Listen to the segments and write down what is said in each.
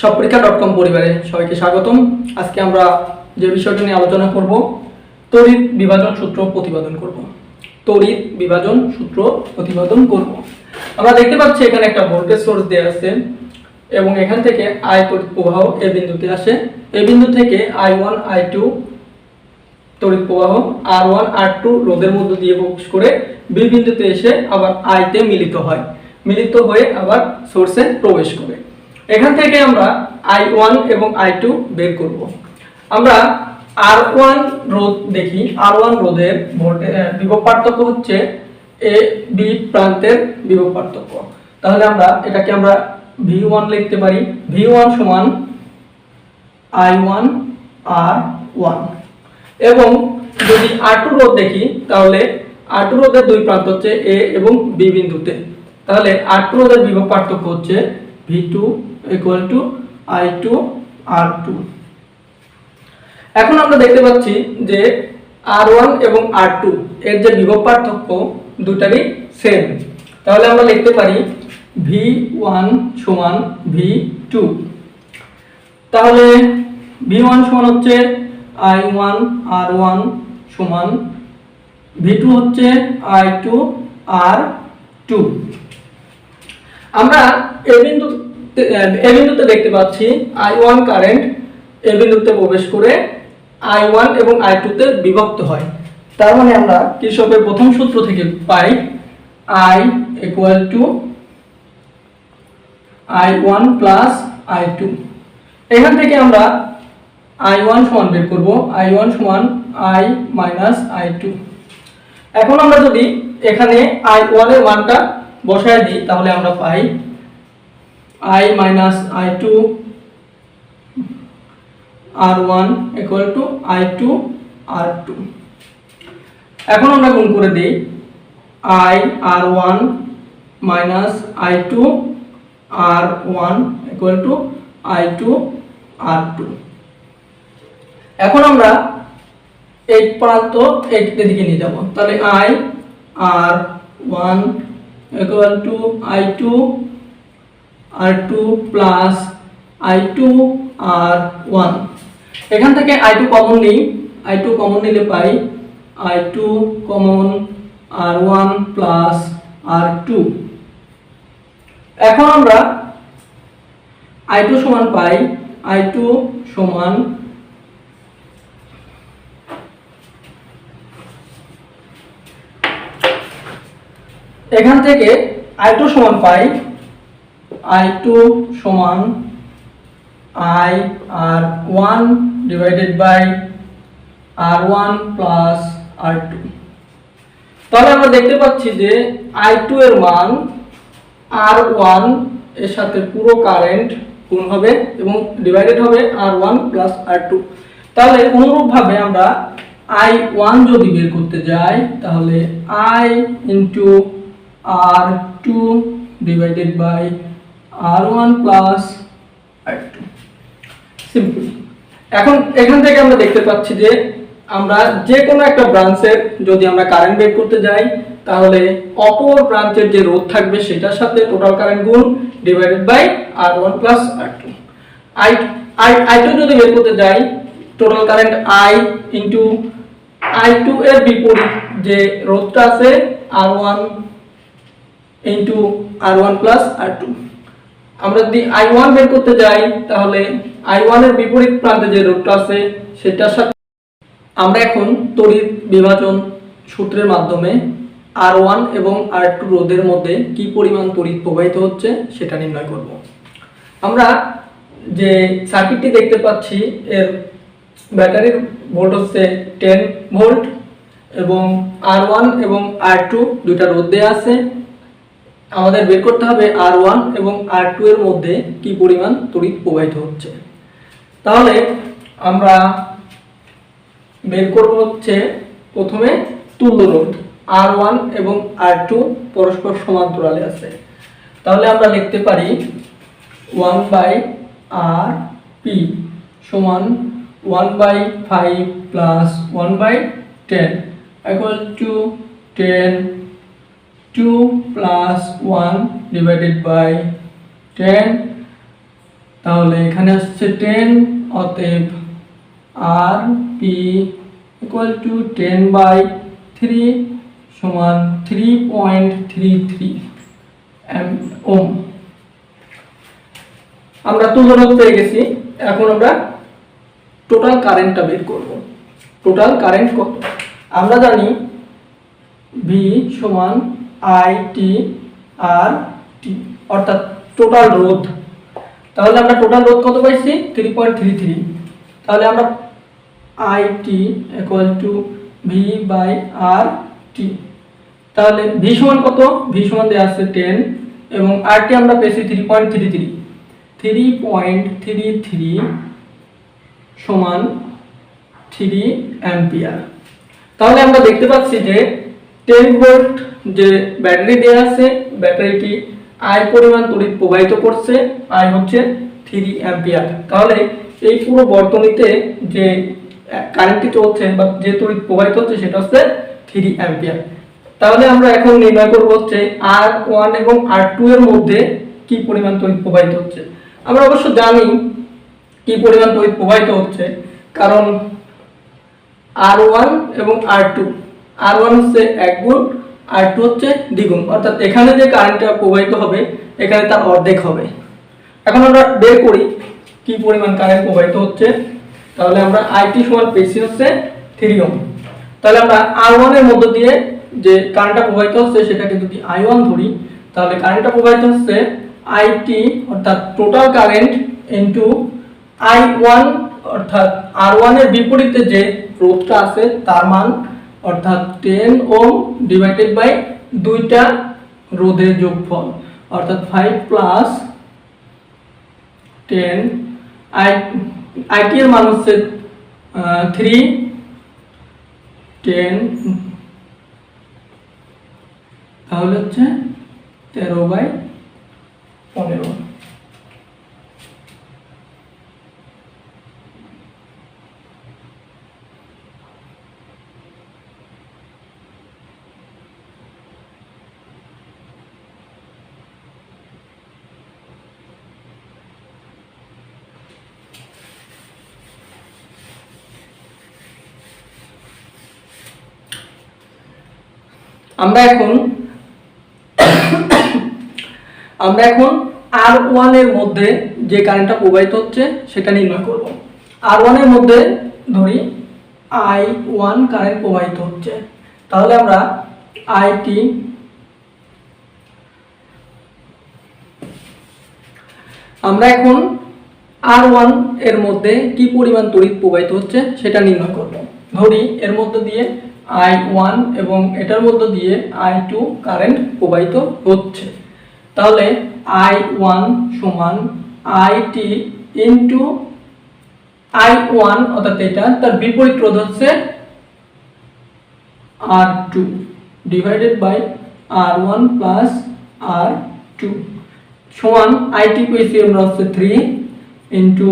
সবপরীক্ষা.com পরিবারে সবাইকে স্বাগতম। আজকে আমরা যে বিষয়টি নিয়ে আলোচনা করব, তড়িৎ বিভাজন সূত্র প্রতিপাদন করব। তড়িৎ বিভাজন সূত্র প্রতিপাদন করব। আমরা দেখতে পাচ্ছি এখানে একটা ভোল্টেজ সোর্স দেওয়া আছে এবং এখান থেকে I তড়িৎ প্রবাহ এ বিন্দুতে আসে। এই বিন্দু থেকে I1 I2 তড়িৎ প্রবাহ R1 R2 রোধের মধ্য দিয়ে প্রবেশ করে বি বিন্দুতে এসে আবার I তে মিলিত হয়, মিলিত হয়ে আবার সোর্সে প্রবেশ করে। এখান থেকে আমরা I1 এবং I2 বের করব। আমরা R1 রোধ দেখি। R1 রোধের বিভব পার্থক্য হচ্ছে এ বি প্রান্তের বিভব পার্থক্য। তাহলে এটাকে আমরা V1 লিখতে পারি। V1 সমান I1 R1। এবং যদি R2 রোধ দেখি তাহলে R2 রোধের দুই প্রান্ত হচ্ছে A এবং B বিন্দুতে। তাহলে R2 রোধের বিভব পার্থক্য হচ্ছে V2 = I2 R2। এখন আমরা দেখতে পাচ্ছি যে R1 এবং R2 এর যে বিভব পার্থক্য দুটারই সেম। তাহলে আমরা লিখতে পারি V1 সমান V2। তাহলে V1 সমান হচ্ছে I1 R1 সমান V2 হচ্ছে I2 R2। আমরা এই বিন্দুতে দেখতে পাচ্ছি I1 কারেন্ট এই বিন্দুতে প্রবেশ করে I1 এবং I2 তে বিভক্ত হয়। তার মানে আমরা কিরশফের প্রথম সূত্র থেকে পাই I = I1 + I2। এখান থেকে আমরা I1 সমান বের করব। I1 সমান I - I2। এখন আমরা যদি এখানে I1 এর মানটা বসায় দিই তাহলে আমরা পাই I - I2 R1 = I2 R2। এখন আমরা গুণ করে দিই I R1 - I2 R1 = I2 R2। এখন আমরা এই প্রান্ত এদিকে নিয়ে যাব। তাহলে I R1 = I2 R2 + I2 R1। এখান থেকে I2 কমন নিই। I2 কমন নিলে পাই I2 কমন R1 + R2। এখন আমরা I2 সমান পাই I2 সমান এখান থেকে I2 সমান পাই I2 সমান I R1 / R1 + R2। তাহলে আমরা দেখতে পাচ্ছি যে I2 এর মান R1 এর সাথে পুরো কারেন্ট গুণ হবে এবং ডিভাইডেড হবে R1 + R2। তাহলে অনুরূপভাবে আমরা I1 যদি বের করতে যাই তাহলে I × R2 / R1 + R2। Simple. এখন এখান থেকে আমরা দেখতে পাচ্ছি যে আমরা যে কোনো একটা ব্রাঞ্চের যদি আমরা কারেন্ট বের করতে যাই তাহলে অপর ব্রাঞ্চের যে রোধ থাকবে সেটার সাথে টোটাল কারেন্ট গুণ divided by R1 + R2। I2 যদি বের করতে যাই টোটাল কারেন্ট I × I2 এর বিপরীত যে রোধটা আছে R1 × R1 + R2। আমরা যদি I1 বের করতে যাই তাহলে I1 এর বিপরীত প্রান্তে যে রোধটা আছে সেটার সাথে আমরা এখন তড়িৎ বিভাজন সূত্রের মাধ্যমে R1 এবং R2 রোধের মধ্যে কি পরিমাণ তড়িৎ প্রবাহিত হচ্ছে সেটা নির্ণয় করব। আমরা যে সার্কিটটি দেখতে পাচ্ছি এর ব্যাটারির ভোল্ট হচ্ছে 10 ভোল্ট এবং R1 এবং R2 দুইটা রোধ দেয়া আছে। আমাদের বের করতে হবে R1 এবং R2 এর মধ্যে কি পরিমাণ তড়িৎ প্রবাহিত হচ্ছে। তাহলে আমরা বের করব হচ্ছে প্রথমে তুল্য রোধ R1 এবং R2 পরস্পর সমান্তরালে আছে। তাহলে আমরা লিখতে পারি 1/RP সমান 1/5 + 1/10 = 10 2 + 1 divided by 10 তাহলে এখানে আসছে 10, অতএব আর পি ইকুয়াল টু 10/3 সমান 3.33 ওম। আমরা তুলনারোধ পেয়ে গেছি। এখন আমরা টোটাল কারেন্টটা বের করব। টোটাল কারেন্ট কত? আমরা জানি ভি সমান আই টি আর টি, অর্থাৎ টোটাল রোধ। তাহলে আমরা টোটাল রোধ কত পাইছি? 3.33। তাহলে আমরা I T equal to V by R T. তাহলে ভি সমান কত? ভি সমান দেওয়া আছে 10 এবং আর টি আমরা পেয়েছি 3.33। 3.33 সমান 3 অ্যাম্পিয়ার। তাহলে আমরা দেখতে পাচ্ছি যে 10 ভোল্ট যে ব্যাটারি দেওয়া আছে, ব্যাটারিটি আই পরিমাণ তড়িৎ প্রবাহিত করছে, আই হচ্ছে 3 অ্যাম্পিয়ার। তাহলে এই পুরো বর্তনীতে যে কারেন্টটি চলছে বা যে তড়িৎ প্রবাহিত হচ্ছে সেটা হচ্ছে 3 অ্যাম্পিয়ার। তাহলে আমরা এখন নির্ণয় করব হচ্ছে R1 এবং R2 এর মধ্যে কি পরিমাণ তড়িৎ প্রবাহিত হচ্ছে। আমরা অবশ্য জানি কি পরিমাণ তড়িৎ প্রবাহিত হচ্ছে, কারণ R1 এবং R2, R1 হচ্ছে 1 গুণ, R2 হচ্ছে দ্বিগুণ, অর্থাৎ এখানে যে কারেন্টটা প্রবাহিত হবে এখানে তার অর্ধেক হবে। এখন আমরা বের করি কি পরিমাণ কারেন্ট প্রবাহিত হচ্ছে। তাহলে আমরা আইটি সমান পেয়েছি হচ্ছে 3 ওহম। তাহলে আমরা R1 এর মধ্য দিয়ে যে কারেন্টটা প্রবাহিত হচ্ছে সেটাকে যদি I1 ধরি, তাহলে কারেন্টটা প্রবাহিত হচ্ছে আইটি অর্থাৎ টোটাল কারেন্ট ইনটু I1 অর্থাৎ R1 এর বিপরীতে যে রোধটা আছে তার মান, অর্থাৎ 10 ওহম ডিভাইডেড বাই দুইটা রোধের যোগফল, অর্থাৎ 5 প্লাস 10। আইটি এর মান হচ্ছে 3, 10, তাহলে হচ্ছে 13/15। আমরা এখন R1 এর মধ্যে যে কারেন্টটা প্রবাহিত হচ্ছে সেটা নির্ণয় করব। R1 এর মধ্যে ধরি I1 কারেন্ট প্রবাহিত হচ্ছে, তাহলে আমরা আইটি আমরা এখন R1 এর মধ্যে কি পরিমাণ তড়িৎ প্রবাহিত হচ্ছে সেটা নির্ণয় করব। ধরি এর মধ্যে দিয়ে I1 এবং এটার মধ্যে দিয়ে I2 কারেন্ট প্রবাহিত হচ্ছে। তাহলে I1 সমান IT ইনটু I1, অর্থাৎ এটা তার বিপরীত রোধ হচ্ছে R2 divided by R1 plus R2 সমান IT পেয়েছি আমরা হচ্ছে 3 ইনটু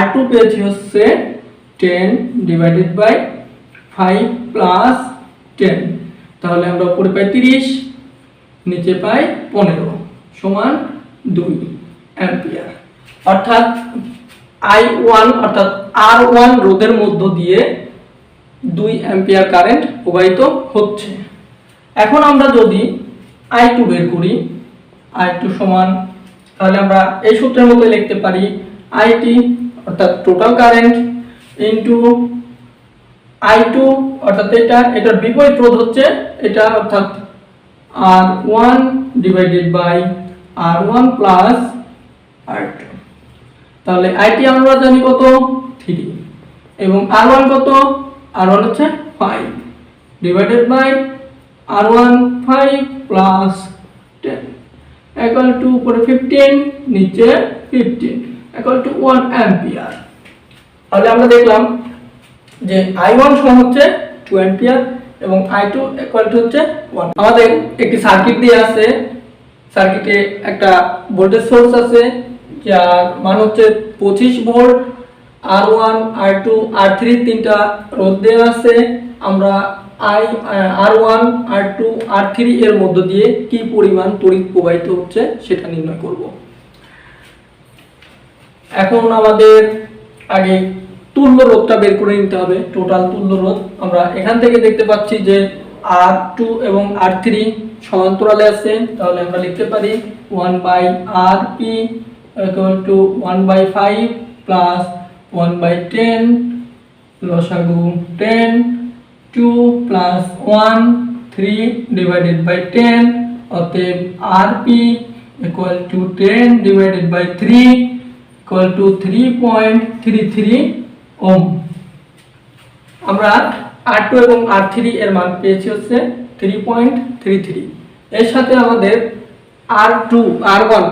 R2 পেয়েছি হচ্ছে 10 ডিভাইডেড বাই 5 প্লাস 10। তাহলে আমরা উপরে পাই 30, নিচে পাই 15 সমান 2 অ্যাম্পিয়ার। অর্থাৎ I1 অর্থাৎ R1 রোধের মধ্য দিয়ে 2 অ্যাম্পিয়ার কারেন্ট প্রবাহিত হচ্ছে। এখন আমরা যদি I2 বের করি, I2 সমান, তাহলে আমরা এই সূত্রের মতো লিখতে পারি IT অর্থাৎ টোটাল কারেন্ট ইনটু I2 অর্থাৎ এটার বিপরীত রোধ হচ্ছে এটা, অর্থাৎ R1 divided by R1 plus R2। তাহলে IT আমরা জানি কত 3 এবং R1 কত, R1 হচ্ছে 5 divided by R1 5 plus 10 equal to উপরে 15 নিচে 15 ইকুয়াল টু 1 অ্যাম্পিয়ার। তাহলে আমরা দেখলাম যে I1 সমান হচ্ছে 2 অ্যাম্পিয়ার এবং I2 ইকুয়াল টু হচ্ছে 1। আমাদের একটি সার্কিট দিয়ে আছে, সার্কিটে একটা ভোল্টেজ সোর্স আছে যার মান হচ্ছে 25 ভোল্ট, R1 R2 R3 তিনটা রোধ দেওয়া আছে। আমরা R1 R2 R3 এর মধ্য দিয়ে কি পরিমাণ তড়িৎ প্রবাহিত হচ্ছে সেটা নির্ণয় করব। এখন আমাদের আগে তুল্য রোধটা বের করে নিতে হবে, টোটাল তুল্য রোধ। আমরা এখান থেকে দেখতে পাচ্ছি যে R2 এবং R3 সমান্তরালে আছে, তাহলে আমরা লিখতে পারি 1/RP = 1/5 প্লাস 1/10 লসাগু 10, 2 প্লাস 1 3 ডিভাইডেড বাই 10, অতএব RP = 10 ডিভাইডেড বাই 3 = 3.33 ওহম। আমরা R2 এবং R3 এর মান পেয়েছি হচ্ছে 3.33। এর সাথে আমাদের R1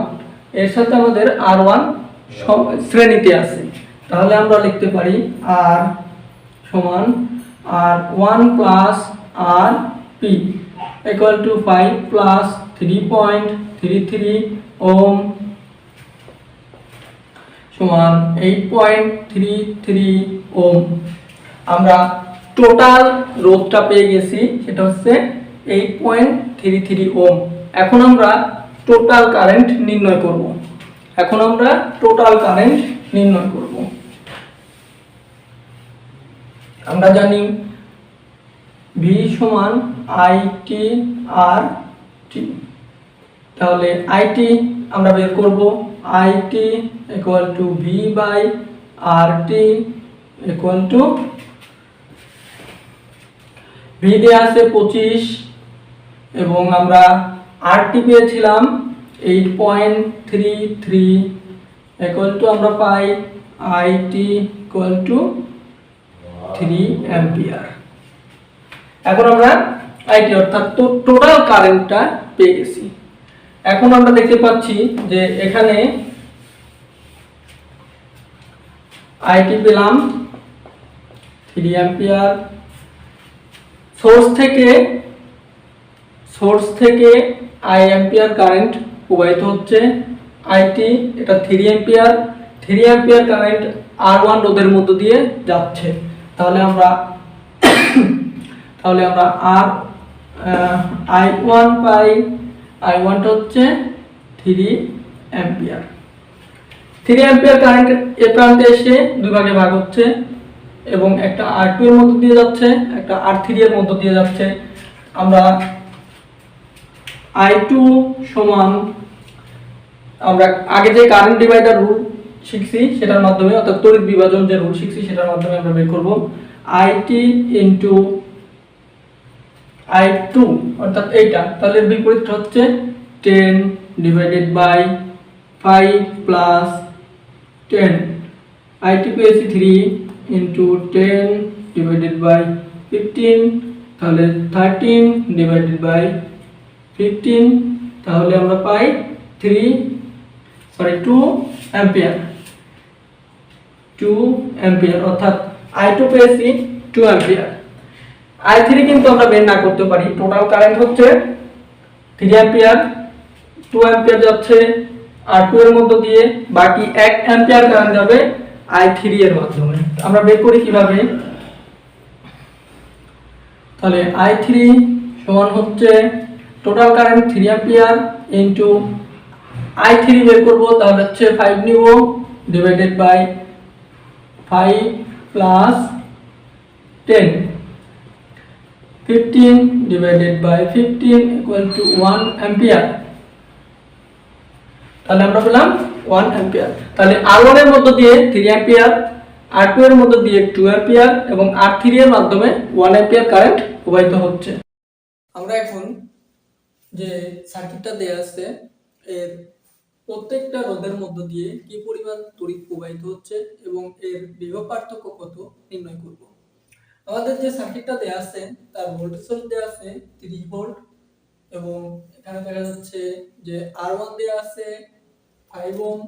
এর সাথে আমাদের R1 শ্রেণীতে আছে, তাহলে আমরা লিখতে পারি R সমান R1 plus RP = 5 plus 3.33 ohm সমান 8.33 ওহম। আমরা টোটাল রোধটা পেয়ে গেছি, সেটা হচ্ছে 8.33 ওহম। এখন আমরা টোটাল কারেন্ট নির্ণয় করব। আমরা জানি V সমান IT RT, তাহলে IT আমরা বের করব IT = V by RT V দেয়া আছে 25 এবং আমরা RT পেয়েছিলাম 8.33 আমরা পাই IT = 3 অ্যাম্পিয়ার। এখন আমরা IT অর্থাৎ টোটাল কারেন্টটা পেয়ে গেছি। এখন আমরা দেখতে পাচ্ছি যে এখানে IT পেলাম 3 অ্যাম্পিয়ার। সোর্স থেকে I অ্যাম্পিয়ার কারেন্ট প্রবাহিত হচ্ছে। IT এটা 3 অ্যাম্পিয়ার কারেন্ট R1 রোধের মধ্য দিয়ে যাচ্ছে, তাহলে আমরা I1 পাই। I1টা হচ্ছে 3 অ্যাম্পিয়ার। 3 অ্যাম্পিয়ার কারেন্ট এ প্রান্তে এসে দুই ভাগে ভাগ হচ্ছে এবং একটা R2 এর মধ্য দিয়ে যাচ্ছে, একটা R3 এর মধ্য দিয়ে যাচ্ছে। আমরা I2 সমান, আমরা আগে যে কারেন্ট ডিভাইডার রুল শিখছি সেটার মাধ্যমে, অর্থাৎ তড়িৎ বিভাজন যে রুল শিখছি সেটার মাধ্যমে আমরা বের করব IT I2, অর্থাৎ এইটা, তাহলে বিপরীত হচ্ছে 10 ডিভাইডেড বাই 5 প্লাস 10। IT পেয়েছি 3 10 ডিভাইডেড বাই 15, তাহলে 13 ডিভাইডেড বাই 15, তাহলে আমরা পাই 2 অ্যাম্পিয়ার, অর্থাৎ I2 পেয়েছি 2 অ্যাম্পিয়ার। I3 কিন্তু আমরা বের না করতে পারি। টোটাল কারেন্ট হচ্ছে 3 অ্যাম্পিয়ার, 2 অ্যাম্পিয়ার যাচ্ছে R2 এর মধ্য দিয়ে, বাকি 1 অ্যাম্পিয়ার কারেন্ট যাবে I3 এর মাধ্যমে। আমরা বের করি কিভাবে, তাহলে I3 সমান হচ্ছে total current 3 ampere into I3 বের করব, তাহলে হচ্ছে 5 নিব divided by 5 plus 10, 15 divided by 15 = 1 ampere. তাহলে আমরা পেলাম 1 অ্যাম্পিয়ার। তাহলে R1 এর মধ্য দিয়ে 3 অ্যাম্পিয়ার, R2 এর মধ্য দিয়ে 2 অ্যাম্পিয়ার এবং R3 এর মাধ্যমে 1 অ্যাম্পিয়ার কারেন্ট প্রবাহিত হচ্ছে। আমরা এখন যে সার্কিটটা দেয়া আছে এর প্রত্যেকটা রোধের মধ্য দিয়ে কি পরিমাণ তড়িৎ প্রবাহিত হচ্ছে এবং এর বিভব পার্থক্য কত নির্ণয় করব। আমাদের যে সার্কিটটা দেয়া আছে তার ভোল্টেজ সোর্স দেয়া আছে 3 ভোল্ট এবং এখানে দেখা যাচ্ছে যে R1 দেয়া আছে 5 ওহম,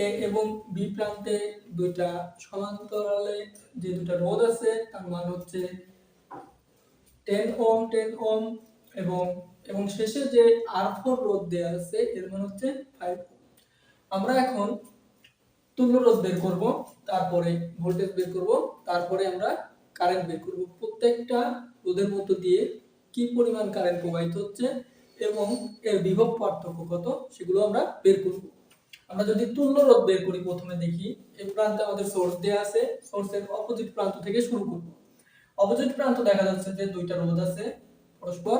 এ এবং বি প্রান্তে দুইটা সমান্তরালে যে দুটো রোধ আছে তার মান হচ্ছে 10 ওহম এবং শেষে যে R4 রোধ দেয়া আছে এর মান হচ্ছে 5 ওহম। আমরা এখন তুল্য রোধ বের করব, তারপরে ভোল্টেজ বের করব, তারপরে আমরা কারেন্ট বের করব। প্রত্যেকটা রোধের মধ্য দিয়ে কি পরিমাণ কারেন্ট প্রবাহিত হচ্ছে এবং এর বিভব পার্থক্য কত সেগুলো আমরা বের করব। আমরা যদি তুল্য রোধ বের করি, প্রথমে দেখি এই প্রান্তে আমাদের সোর্স দেয়া আছে, সোর্সের অপোজিট প্রান্ত থেকে শুরু করব। অপোজিট প্রান্ত দেখা যাচ্ছে যে দুইটা রোধ আছে পরস্পর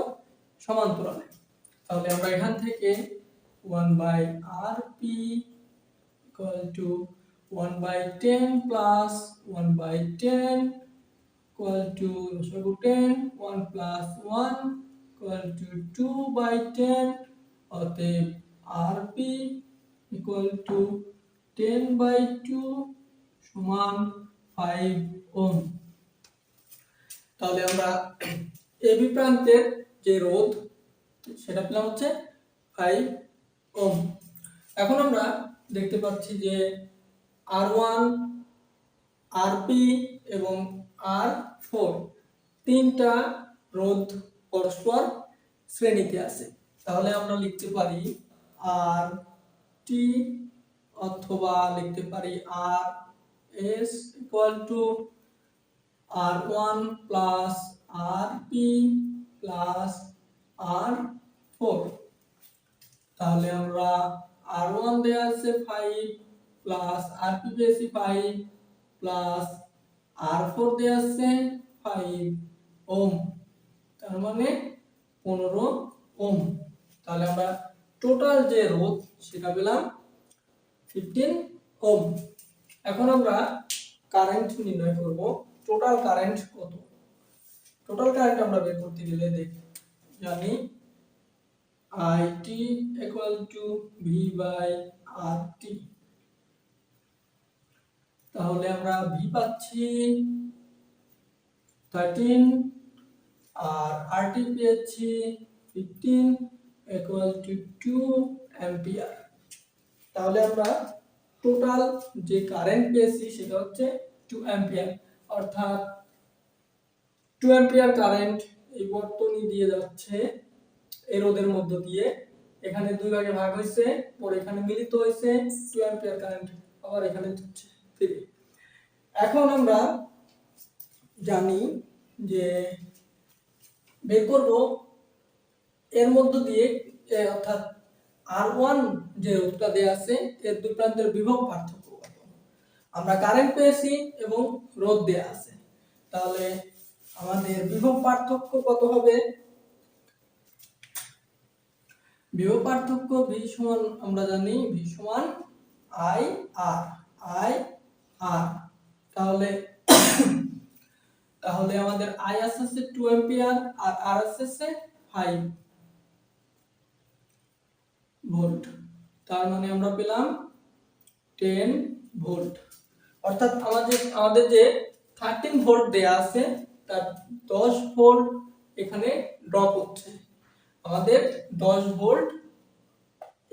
সমান্তরালে। তাহলে আমরা এখান থেকে 1/Rp = 1/10 plus 1/10 = 10, 1 plus 1 = 2/10, অতএব Rp = 10/2 = 5 ওহম। তাহলে আমরা AB প্রান্তের যে রোধ সেটা পেলাম হচ্ছে 5 ওহম। এখন আমরা দেখতে পাচ্ছি যে R1, Rp এবং R4 তিনটা রোধ পরস্পর শ্রেণীতে আছে। তাহলে আমরা লিখতে পারি RT অথবা লিখতে পারি RS = R1 plus Rp plus R4। তাহলে আমরা R1 দেয়া আছে 5 plus Rp পেয়েছি 5 plus R4 দেয়া আছে 5 ওহম, তার মানে 15 ওহম। তাহলে আমরা টোটাল যে রোধ সেটা পেলাম 15 ওহম। এখন আমরা কারেন্ট নির্ণয় করব। টোটাল কারেন্ট কত? টোটাল কারেন্ট আমরা বের করতে গেলে জানি IT = V/RT। তাহলে আমরা V পাচ্ছি 13 আর RT পেয়েছি 15 = 2 অ্যাম্পিয়ার। তাহলে আমরা টোটাল যে কারেন্ট পেয়েছি সেটা হচ্ছে 2 অ্যাম্পিয়ার, অর্থাৎ 2 অ্যাম্পিয়ার কারেন্ট এই বর্তনী দিয়ে যাচ্ছে এই রোধের মধ্য দিয়ে। এখানে দুই ভাগে ভাগ হয়েছে, পরে এখানে মিলিত হয়েছে 2 অ্যাম্পিয়ার কারেন্ট, আবার এখানে হচ্ছে 3। এখন আমরা জানি যে বের করব এর মধ্য দিয়ে অর্থাৎ R1 যে রোধটা দেয়া আছে এর দুই প্রান্তের বিভব পার্থক্য কত। আমরা কারেন্ট পেয়েছি এবং রোধ দেয়া আছে, তাহলে আমাদের বিভব পার্থক্য কত হবে? বিভব পার্থক্য V সমান আমরা জানি V সমান IR। তাহলে আমাদের I আসছে 2 অ্যাম্পিয়ার আর R আসছে 5 ভোল্ট। তার মানে আমরা পেলাম 10 ভোল্ট। অর্থাৎ আমাদের যে 13 ভোল্ট দেয়া আছে তার 10 ভোল্ট এখানে ড্রপ হচ্ছে। আমাদের 10 ভোল্ট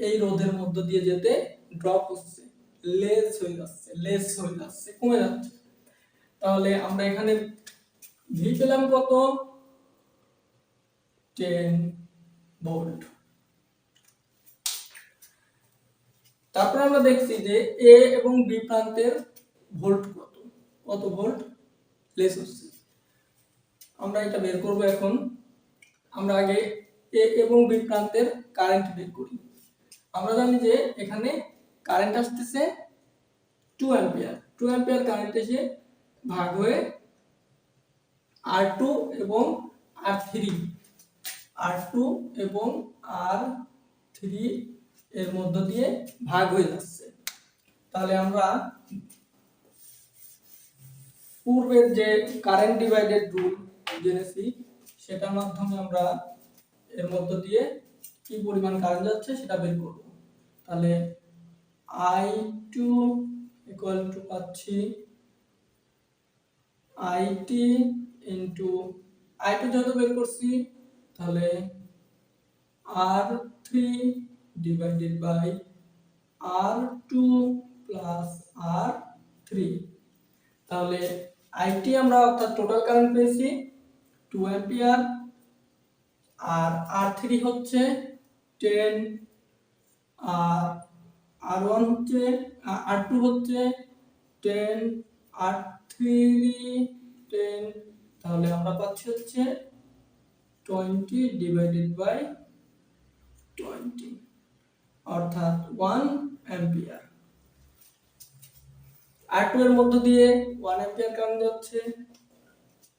এই রোধের মধ্য দিয়ে যেতে ড্রপ হচ্ছে, লেস হয়ে যাচ্ছে, কমে যাচ্ছে। তাহলে আমরা এখানে V পেলাম কত? 10 ভোল্ট। তারপর আমরা দেখছি যে A এবং B প্রান্তের ভোল্ট কত ভোল্ট লেস হচ্ছে। আমরা এটা বের করব। এখন আমরা আগে A এবং B প্রান্তের কারেন্ট বের করি। আমরা জানি যে এখানে কারেন্ট আসতেছে 2 অ্যাম্পিয়ার। 2 অ্যাম্পিয়ার কারেন্ট এসে ভাগ হয়ে R2 এবং R3 এর মধ্য দিয়ে ভাগ হয়ে যাচ্ছে। তাহলে আমরা পূর্বের যে কারেন্ট ডিভাইডেড রুল জেনেছি সেটার মাধ্যমে আমরা এর মধ্য দিয়ে কি পরিমাণ কারেন্ট যাচ্ছে সেটা বের করব। তাহলে I2 = পাচ্ছি IT ইনটু I2 যত বের করছি, তাহলে R3 divided by R2 plus R3। তাহলে IT আমরা অর্থাৎ টোটাল কারেন্ট পেয়েছি 2 অ্যাম্পিয়ার আর R3 হচ্ছে 10 আর R1 হচ্ছে R2 হচ্ছে 10 R3 10। তাহলে আমরা পাচ্ছি হচ্ছে 20 ডিভাইডেড বাই 20, অর্থাৎ 1 অ্যাম্পিয়ার। R2 এর মধ্য দিয়ে 1 অ্যাম্পিয়ার কারেন্ট যাচ্ছে।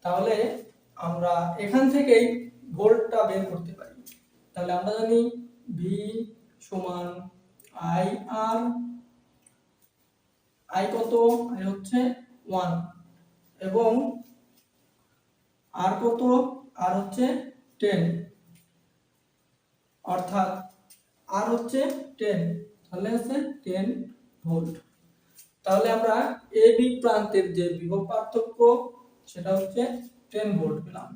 তাহলে আমরা এখান থেকেই ভোল্টটা বের করতে পারি। তাহলে আমরা জানি V সমান IR, I কত? I হচ্ছে 1 এবং R কত? R হচ্ছে 10, অর্থাৎ R হচ্ছে 10, তাহলে হচ্ছে 10 ভোল্ট। তাহলে আমরা এ বি প্রান্তের যে বিভব পার্থক্য সেটা হচ্ছে 10 ভোল্ট পেলাম।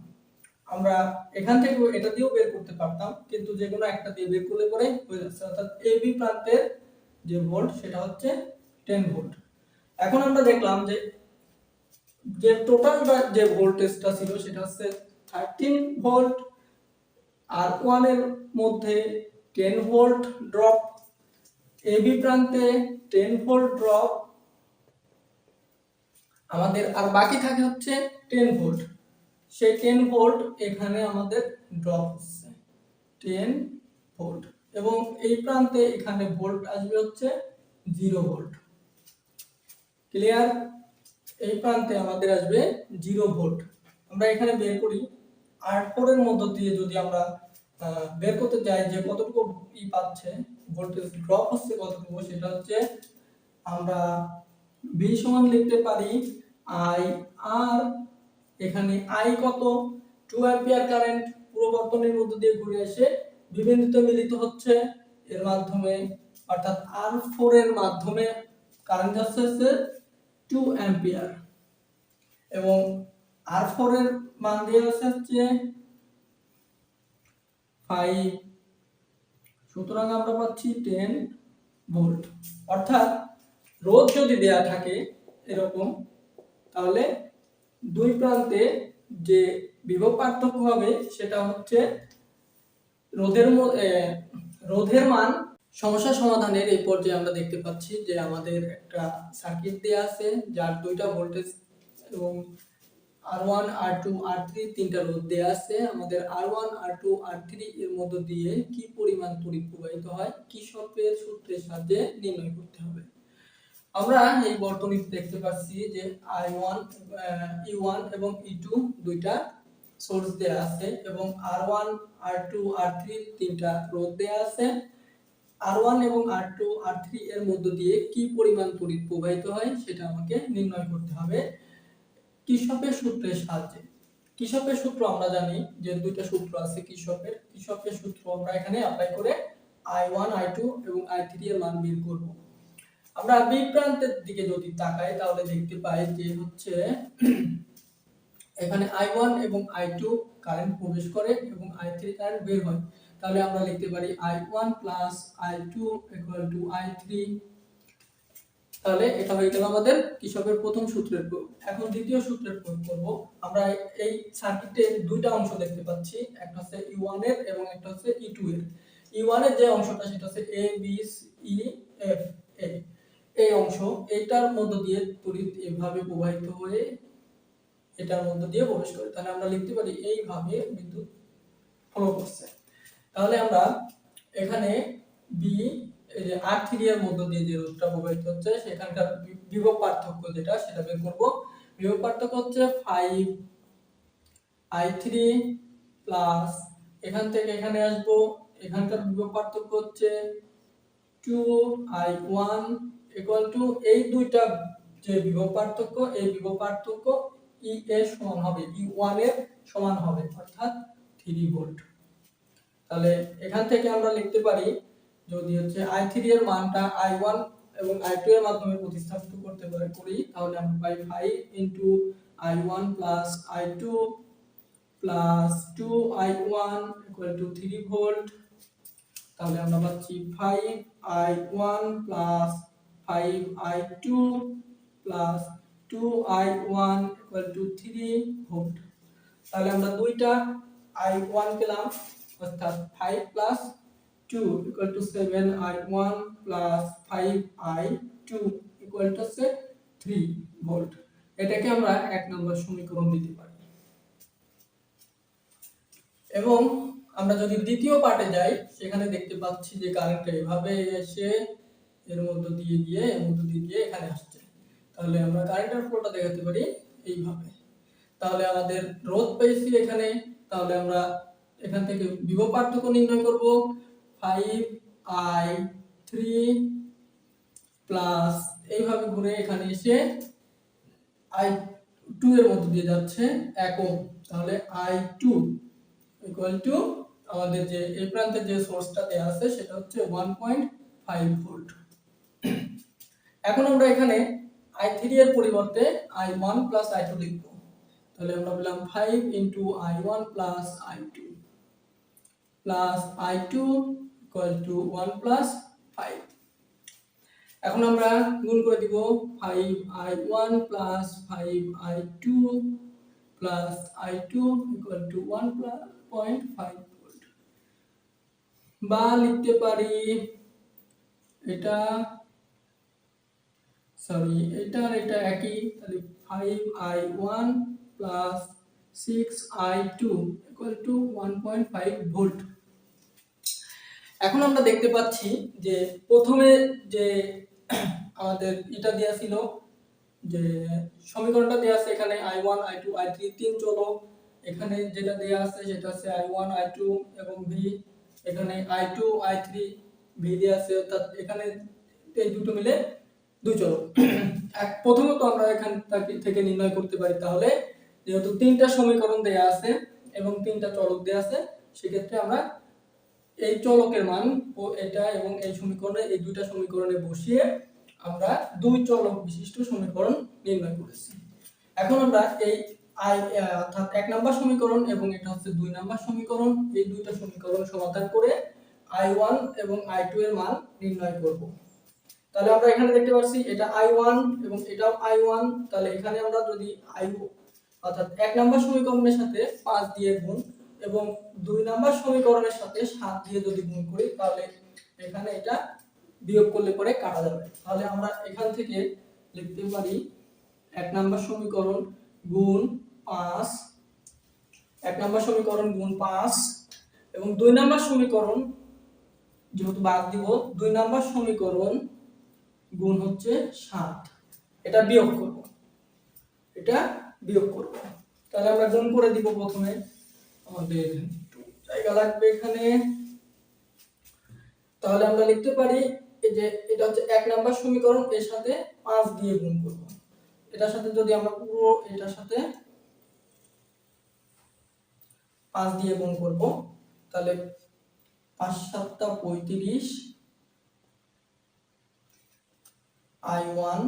আমরা এখান থেকে এটা দিয়েও বের করতে পারতাম, কিন্তু যে কোনো একটা দিয়ে বের করলে পরে হয়ে যাচ্ছে, অর্থাৎ এ বি প্রান্তের যে ভোল্ট সেটা হচ্ছে 10 ভোল্ট। এখন আমরা দেখলাম যে টোটাল যে ভোল্টেজটা ছিল সেটা হচ্ছে 13 ভোল্ট, আর 1 এর মধ্যে 10 ভোল্ট ড্রপ, এ বি প্রান্তে 10 ভোল্ট ড্রপ, আমাদের আর বাকি থাকে হচ্ছে 10 ভোল্ট। সেই 10 ভোল্ট এখানে আমাদের ড্রপ হচ্ছে 10 ভোল্ট, এবং এই প্রান্তে এখানে ভোল্ট আসবে হচ্ছে 0 ভোল্ট। ক্লিয়ার? এই প্রান্তে আমাদের আসবে 0 ভোল্ট। আমরা এখানে বের করি R4 এর মধ্য দিয়ে যদি আমরা বের করতে চাই যে কতটুকু পাচ্ছে, ভোল্টেজ ড্রপ হচ্ছে কতটুকু, সেটা হচ্ছে আমরা V সমান লিখতে পারি I R, এখানে I কত? 2 অ্যাম্পিয়ার কারেন্ট পুরো বর্তনীর মধ্য দিয়ে ঘুরে এসে বিন্দুতে মিলিত হচ্ছে এর মাধ্যমে, অর্থাৎ R4 এর মাধ্যমে কারেন্ট যাচ্ছে 2 অ্যাম্পিয়ার, এবং R4 এর মান দেওয়া হচ্ছে 5, সুতরাং আমরা পাচ্ছি 10 ভোল্ট। অর্থাৎ রোধ যদি দেয়া থাকে এরকম, তাহলে দুই প্রান্তে যে বিভব পার্থক্য হবে সেটা হচ্ছে রোধের মান। সমস্যা সমাধানের এই পর্যায়ে আমরা দেখতে পাচ্ছি যে আমাদের একটা সার্কিট দেয়া আছে যার দুইটা ভোল্টেজ এবং R1 R2 R3 তিনটা রোধ দেয়া আছে। আমাদের R1 R2 R3 এর মধ্য দিয়ে কি পরিমাণ তড়িৎ প্রবাহিত হয় কির্চফের সূত্রের সাহায্যে নির্ণয় করতে হবে। আমরা এই বর্তনীতে দেখতে পাচ্ছি যে I1 E1 এবং E2 দুইটা সোর্স দেয়া আছে, এবং R1 R2 R3 তিনটা রোধ দেয়া আছে। R1 এবং R2 R3 এর মধ্য দিয়ে কি পরিমাণ তড়িৎ প্রবাহিত হয় সেটা আমাকে নির্ণয় করতে হবে কির্চফের সূত্রের সাহায্যে। কির্চফের সূত্র আমরা জানি যে দুইটা সূত্র আছে কির্চফের সূত্র আমরা এখানে অ্যাপ্লাই করে I1 I2 এবং I3 এর মান বের করব। আমরা বি প্রান্তের দিকে যদি তাকাই তাহলে দেখতে পাই যে হচ্ছে এখানে I1 এবং I2 কারেন্ট প্রবেশ করে এবং I3 কারেন্ট বের হয়। তাহলে আমরা লিখতে পারি I1 I2 I3। তাহলে এটা হয়ে গেল আমাদের কির্চফের প্রথম সূত্রের প্রয়োগ। এখন দ্বিতীয় সূত্রের প্রয়োগ করব। আমরা এই সার্কিটে দুইটা অংশ দেখতে পাচ্ছি, একটা হচ্ছে E1 এর এবং একটা হচ্ছে E2 এর। E1 এর যে অংশটা সেটা হচ্ছে A B E F A, এই অংশ, এইটার মধ্য দিয়ে তড়িৎ এভাবে প্রবাহিত হয়ে এটার মধ্য দিয়ে প্রবেশ করে। তাহলে আমরা লিখতে পারি এইভাবে বিদ্যুৎ ফ্লো করছে। তাহলে আমরা এখানে B এই যে R3 এর মধ্য দিয়ে যে রোধটা প্রবাহিত হচ্ছে সেখানকার বিভব পার্থক্য যেটা সেটা বের করব। বিভব পার্থক্য হচ্ছে 5I3 প্লাস এখান থেকে এখানে আসবো, এখানকার বিভব পার্থক্য হচ্ছে 2I1 এই দুইটা যে বিভব পার্থক্য, এই বিভব পার্থক্য E এর সমান হবে, E1 এর সমান হবে, অর্থাৎ 3 ভোল্ট। তাহলে এখান থেকে আমরা লিখতে পারি যদি হচ্ছে I3 এর মানটা I1 এবং I2 এর মাধ্যমে প্রতিস্থাপিত করতে করি, তাহলে আমরা পাই 5 I1 I2 2I1 3 ভোল্ট। তাহলে আমরা পাচ্ছি 5I1 5I2 2I1 3 ভোল্ট। তাহলে আমরা দুইটা I1 পেলাম, অর্থাৎ 5 2 7I1 5I2 3 ভোল্ট। এটাকে আমরা 1 নম্বর সমীকরণ দিতে পারি। এবং আমরা যদি দ্বিতীয় পার্টে যাই সেখানে দেখতে পাচ্ছি যে কারেন্টটা এভাবে এসে এর মধ্য দিয়ে গিয়ে এর মধ্য দিয়ে গিয়ে এখানে আসছে। তাহলে আমরা কারেন্টের ফ্লোটা দেখাতে পারি এইভাবে। তাহলে আমাদের রোধ পেয়েছি এখানে, তাহলে আমরা এখান থেকে বিভব পার্থক্য নির্ণয় করব। 5i3 প্লাস এইভাবে ঘুরে এখানে এসে i2 এর মধ্য দিয়ে যাচ্ছে 1 ওহম। তাহলে i2 ইকুয়াল টু আমাদের যে এই প্রান্তে যে সোর্সটা দেয়া আছে সেটা হচ্ছে 1.5 ভোল্ট। এখন আমরা এখানে i3 এর পরিবর্তে i1 প্লাস i2 লিখব। তাহলে আমরা বললাম 5 into i1 plus i2 plus i2 equal to 1 plus 5। এখন আমরা গুণ করে দিব 5i1 plus 5i2 plus i2 equal to 1.5 volt. বা লিখতে পারি এটা এটা আর এটা একই, তাহলে 5i1 plus 6i2 equal to 1.5 volt. এখন আমরা দেখতে পাচ্ছি যে প্রথমে যে আমাদের এটা দেয়া ছিল, যে সমীকরণটা দেয়া আছে এখানে i1 i2 i3 তিন চলক, এখানে যেটা দেয়া আছে সেটা হচ্ছে i1 i2 এবং v, এখানে i2 i3 v দেয়া আছে, অর্থাৎ এখানে এই দুটো মিলে দুই চলক। প্রথমত আমরা এখান থেকে নির্ণয় করতে পারি, তাহলে যেহেতু তিনটা সমীকরণ দেয়া আছে এবং তিনটা চলক দেয়া আছে, সেক্ষেত্রে আমরা এই চলকের মান এটা এবং এই সমীকরণে, এই দুইটা সমীকরণে বসিয়ে আমরা দুই চলক বিশিষ্ট সমীকরণ নির্ণয় করেছি। এখন আমরা এই অর্থাৎ 1 নাম্বার সমীকরণ এবং এটা হচ্ছে 2 নাম্বার সমীকরণ, এই দুইটা সমীকরণ সমাধান করে i1 এবং i2 এর মান নির্ণয় করব। তাহলে আমরা এখানে দেখতে পাচ্ছি এটা i1 এবং এটাও i1, তাহলে এখানে আমরা যদি অর্থাৎ 1 নাম্বার সমীকরণের সাথে 5 দিয়ে গুণ এবং 2 নাম্বার সমীকরণের সাথে 7 দিয়ে যদি গুণ করি, তাহলে এখানে এটা বিয়োগ করলে পরে কাটা যাবে। তাহলে আমরা এখান থেকে লিখতে পারি 1 নাম্বার সমীকরণ গুণ 5, 1 নাম্বার সমীকরণ গুণ 5 এবং 2 নাম্বার সমীকরণ যেহেতু বাদ দিব, 2 নাম্বার সমীকরণ গুণ হচ্ছে 7, এটা বিয়োগ করব, এটা বিয়োগ করব। তাহলে আমরা গুণ করে দিব, প্রথমে আমাদের একটু জায়গা লাগবে এখানে। তাহলে আমরা লিখতে পারি এই যে এটা হচ্ছে 1 নাম্বার সমীকরণ, এর সাথে 5 দিয়ে গুণ করব। এটার সাথে যদি আমরা পুরো এটার সাথে 5 দিয়ে গুণ করব, তাহলে 5 7 35 i1,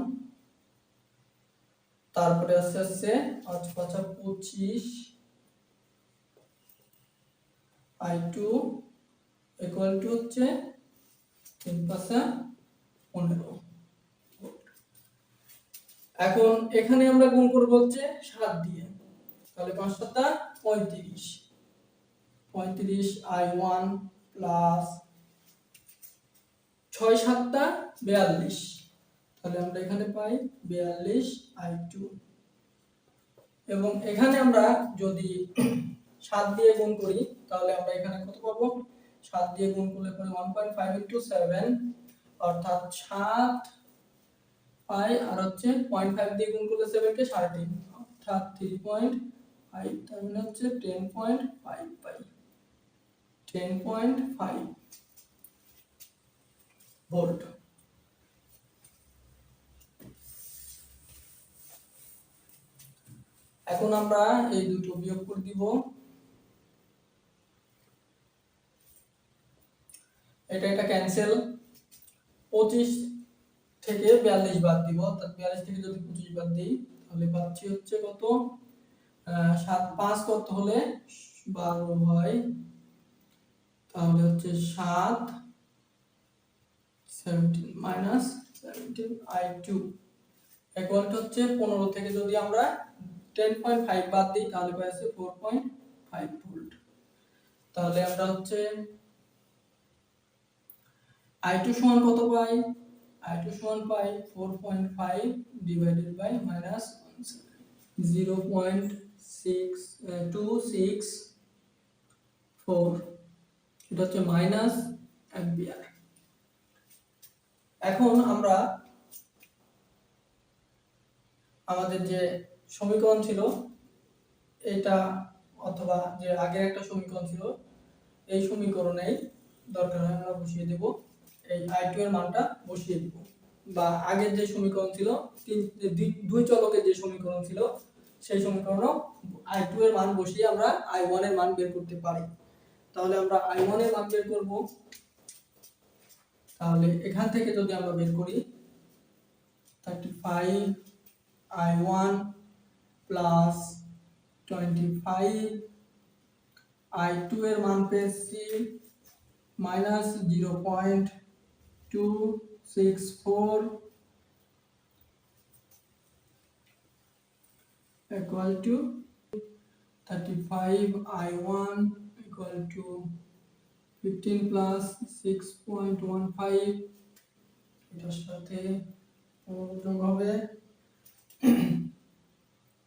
তারপরে আছে 5 5 25 i2 ইকুয়াল টু হচ্ছে 3 5 15। এখন এখানে আমরা গুণ করব হচ্ছে 7 দিয়ে, তাহলে 5 7 35 35 i1 প্লাস 6 7 42, তাহলে আমরা এখানে পাই 42 i2 এবং এখানে আমরা যদি 7 দিয়ে গুণ করি, তাহলে আমরা এখানে কত পাবো? 7 দিয়ে গুণ করলে পরে 1.5 ইনটু 7, অর্থাৎ 7 পাই, আর হচ্ছে 0.5 দিয়ে গুণ করলে 7 কে 3.5, অর্থাৎ 3.5, তার মানে হচ্ছে 10.5 পাই, 10.5 ভোল্ট। এখন আমরা এই দুটো বিয়োগ করে দিব, এটা ক্যান্সেল, 25 থেকে 42 বাদ দিব, অর্থাৎ 42 থেকে যদি 25 বাদ দিই, তাহলে পাচ্ছি হচ্ছে কত, 7 5 কত হলে 12 হয়, তাহলে হচ্ছে 7 17 মাইনাস 17 i2 ইকুয়াল টু হচ্ছে 15 থেকে যদি আমরা 10.5 বাদ দিই, তাহলে পাই আছে 4.5 ভোল্ট। তাহলে আমরা হচ্ছে i2 সমান কত পাই? i2 সমান পাই 4.5 ডিভাইডেড বাই মাইনাস 0.6264, এটা হচ্ছে মাইনাস অ্যাম্পিয়ার। এখন আমরা আমাদের যে সমীকরণ ছিল এটা, অথবা যে আগের একটা সমীকরণ ছিল, এই সমীকরণেই দরকার হয় আমরা বসিয়ে দেব এই i2 এর মানটা বসিয়ে দেব, বা আগের যে সমীকরণ ছিল দুই চলকের যে সমীকরণ ছিল সেই সমীকরণও i2 এর মান বসিয়ে আমরা i1 এর মান বের করতে পারি। তাহলে আমরা i1 এর মান বের করব। তাহলে এখান থেকে যদি আমরা বের করি 35 i1 প্লাস 25 i2 এর মান পেয়েছি minus 0.264 equal to 35 i1 equal to 15 plus 6.15, এটার সাথে যোগ হবে,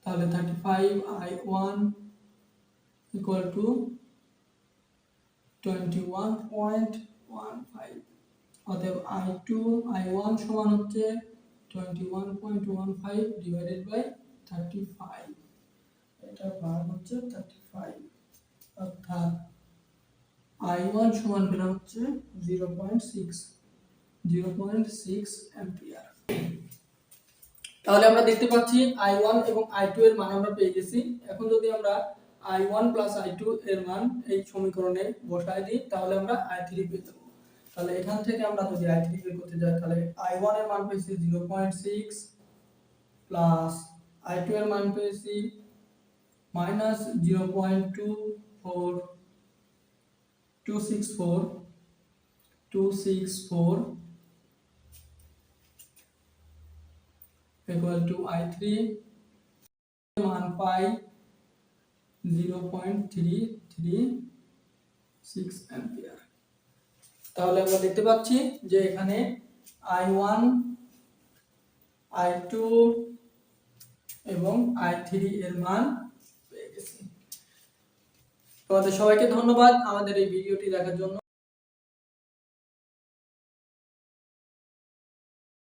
তাহলে 35 i1 equal to 21.15, অতএব i1 সমান হচ্ছে 21.15 ডিভাইডেড বাই 35, এটা ভাগ হচ্ছে 35, অর্থাৎ i1 সমান পেলাম হচ্ছে 0.6 অ্যাম্পিয়ার। তাহলে আমরা দেখতে পাচ্ছি i1 এবং i2 এর মান আমরা পেয়ে গেছি। এখন যদি আমরা i1 প্লাস i2 এর মান এই সমীকরণে বসায় দিই তাহলে আমরা i3 পেয়ে যাব। তাহলে এখান থেকে আমরা যদি i3 বের করতে যাই তাহলে i1 এর মান পেয়েছি 0.6 প্লাস i2 এর মান পেয়েছি মাইনাস 0.264 equal to i3 মান পাই 0.336 অ্যাম্পিয়ার। তাহলে আমরা দেখতে পাচ্ছি যে এখানে i1, i2 এবং i3 এর মান পেয়ে গেছি। তোমাদের সবাইকে ধন্যবাদ আমাদের এই ভিডিওটি দেখার জন্য।